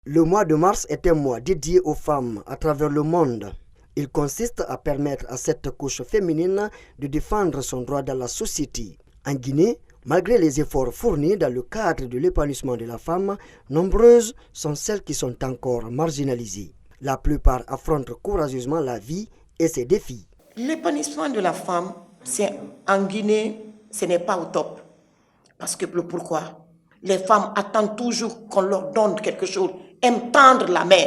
Le mois de mars est un mois dédié aux femmes à travers le monde. Il consiste à permettre à cette couche féminine de défendre son droit dans la société. En Guinée, malgré les efforts fournis dans le cadre de l'épanouissement de la femme, nombreuses sont celles qui sont encore marginalisées. La plupart affrontent courageusement la vie et ses défis. L'épanouissement de la femme, en Guinée, ce n'est pas au top. Parce que pourquoi? Les femmes attendent toujours qu'on leur donne quelque chose, aiment tendre la main.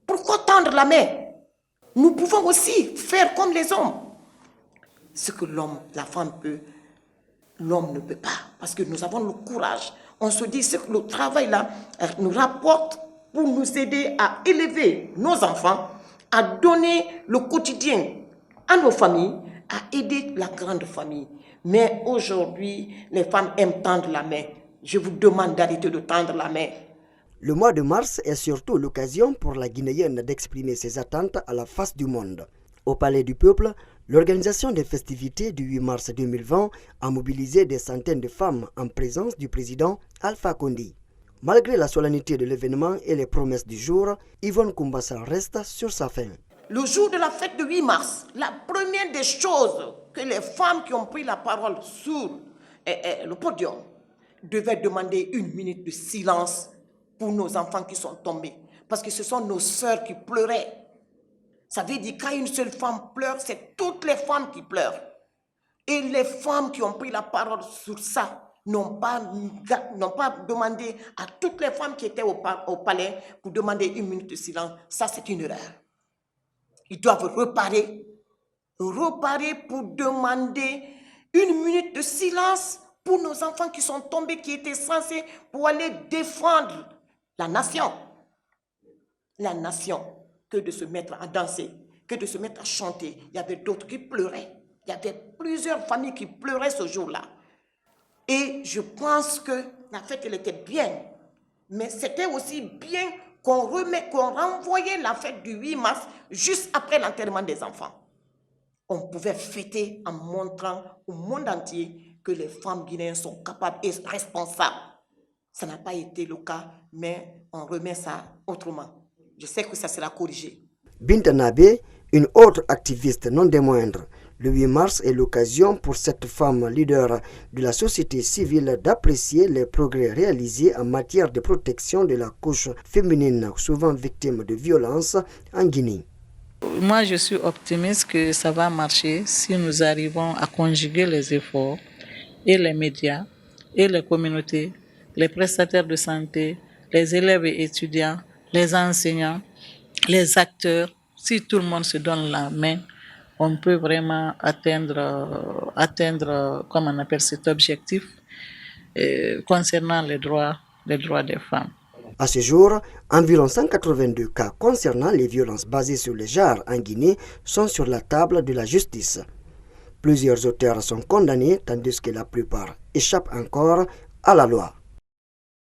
Pourquoi tendre la main? Nous pouvons aussi faire comme les hommes. Ce que la femme peut, l'homme ne peut pas. Parce que nous avons le courage. On se dit que le travail là nous rapporte pour nous aider à élever nos enfants, à donner le quotidien à nos familles, à aider la grande famille. Mais aujourd'hui, les femmes aiment tendre la main. Je vous demande d'arrêter de tendre la main. Le mois de mars est surtout l'occasion pour la Guinéenne d'exprimer ses attentes à la face du monde. Au Palais du Peuple, l'organisation des festivités du 8 mars 2020 a mobilisé des centaines de femmes en présence du président Alpha Condé. Malgré la solennité de l'événement et les promesses du jour, Yvonne Koumbassa reste sur sa faim. Le jour de la fête du 8 mars, la première des choses que les femmes qui ont pris la parole sur le podium devaient demander 1 minute de silence pour nos enfants qui sont tombés. Parce que ce sont nos sœurs qui pleuraient. Ça veut dire quand une seule femme pleure, c'est toutes les femmes qui pleurent. Et les femmes qui ont pris la parole sur ça n'ont pas demandé à toutes les femmes qui étaient au palais pour demander 1 minute de silence. Ça, c'est une erreur. Ils doivent reparer pour demander 1 minute de silence pour nos enfants qui sont tombés, qui étaient censés pour aller défendre la nation. La nation, que de se mettre à danser, que de se mettre à chanter. Il y avait d'autres qui pleuraient. Il y avait plusieurs familles qui pleuraient ce jour-là. Et je pense que la fête, elle était bien. Mais c'était aussi bien qu'on renvoyait la fête du 8 mars juste après l'enterrement des enfants. On pouvait fêter en montrant au monde entier que les femmes guinéennes sont capables et responsables. Ça n'a pas été le cas, mais on remet ça autrement. Je sais que ça sera corrigé. Binta Nabé, une autre activiste non des moindres. Le 8 mars est l'occasion pour cette femme leader de la société civile d'apprécier les progrès réalisés en matière de protection de la couche féminine, souvent victime de violences en Guinée. Moi, je suis optimiste que ça va marcher si nous arrivons à conjuguer les efforts et les médias et les communautés, les prestataires de santé, les élèves et étudiants, les enseignants, les acteurs. Si tout le monde se donne la main, on peut vraiment atteindre comme on appelle cet objectif concernant les droits des femmes. À ce jour, environ 182 cas concernant les violences basées sur le genre en Guinée sont sur la table de la justice. Plusieurs auteurs sont condamnés tandis que la plupart échappent encore à la loi.